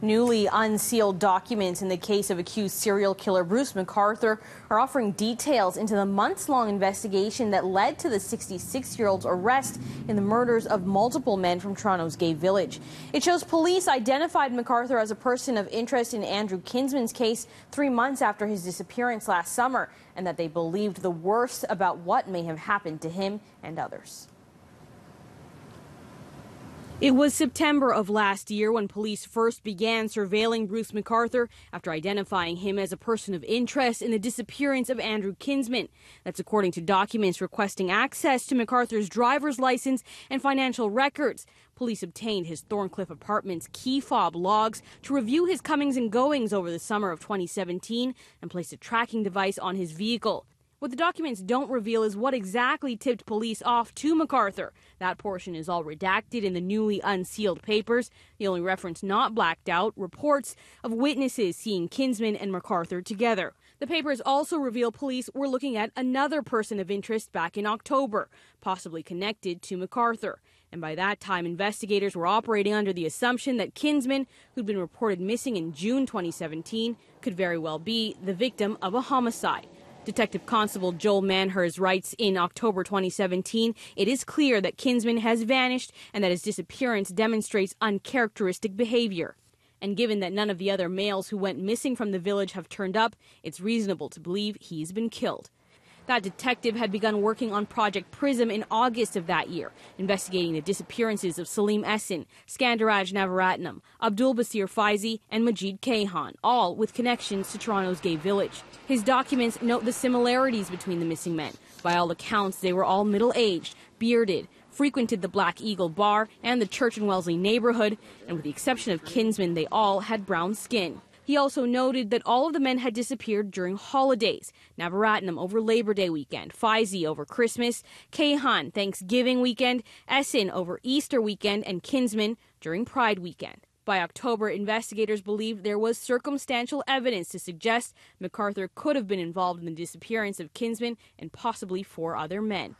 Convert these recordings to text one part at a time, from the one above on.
Newly unsealed documents in the case of accused serial killer Bruce McArthur are offering details into the months-long investigation that led to the 66-year-old's arrest in the murders of multiple men from Toronto's Gay Village. It shows police identified McArthur as a person of interest in Andrew Kinsman's case 3 months after his disappearance last summer, and that they believed the worst about what may have happened to him and others. It was September of last year when police first began surveilling Bruce McArthur after identifying him as a person of interest in the disappearance of Andrew Kinsman. That's according to documents requesting access to McArthur's driver's license and financial records. Police obtained his Thorncliffe Apartments key fob logs to review his comings and goings over the summer of 2017 and placed a tracking device on his vehicle. What the documents don't reveal is what exactly tipped police off to McArthur. That portion is all redacted in the newly unsealed papers. The only reference not blacked out, reports of witnesses seeing Kinsman and McArthur together. The papers also reveal police were looking at another person of interest back in October, possibly connected to McArthur. And by that time, investigators were operating under the assumption that Kinsman, who'd been reported missing in June 2017, could very well be the victim of a homicide. Detective Constable Joel Manhurst writes in October 2017, it is clear that Kinsman has vanished and that his disappearance demonstrates uncharacteristic behavior. And given that none of the other males who went missing from the village have turned up, it's reasonable to believe he's been killed. That detective had begun working on Project Prism in August of that year, investigating the disappearances of Salim Essin, Skandaraj Navaratnam, Abdul Basir Faizi, and Majid Kayhan, all with connections to Toronto's Gay Village. His documents note the similarities between the missing men. By all accounts, they were all middle-aged, bearded, frequented the Black Eagle bar and the Church and Wellesley neighborhood, and with the exception of Kinsman, they all had brown skin. He also noted that all of the men had disappeared during holidays. Navaratnam over Labor Day weekend, Faizi over Christmas, Kayhan Thanksgiving weekend, Essin over Easter weekend, and Kinsman during Pride weekend. By October, investigators believed there was circumstantial evidence to suggest McArthur could have been involved in the disappearance of Kinsman and possibly 4 other men.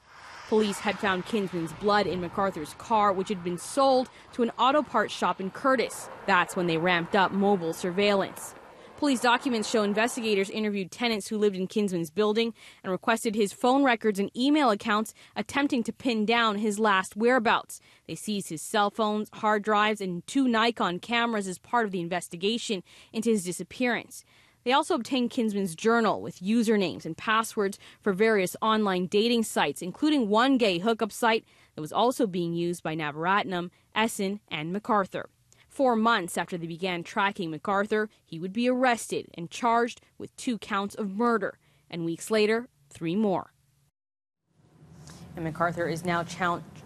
Police had found Kinsman's blood in McArthur's car, which had been sold to an auto parts shop in Curtis. That's when they ramped up mobile surveillance. Police documents show investigators interviewed tenants who lived in Kinsman's building and requested his phone records and email accounts, attempting to pin down his last whereabouts. They seized his cell phones, hard drives, and 2 Nikon cameras as part of the investigation into his disappearance. They also obtained Kinsman's journal with usernames and passwords for various online dating sites, including one gay hookup site that was also being used by Navaratnam, Essin, and McArthur. 4 months after they began tracking McArthur, he would be arrested and charged with 2 counts of murder, and weeks later, 3 more. And McArthur is now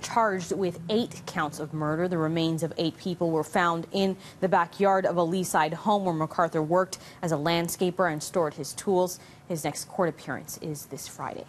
charged with 8 counts of murder. The remains of 8 people were found in the backyard of a Leaside home where McArthur worked as a landscaper and stored his tools. His next court appearance is this Friday.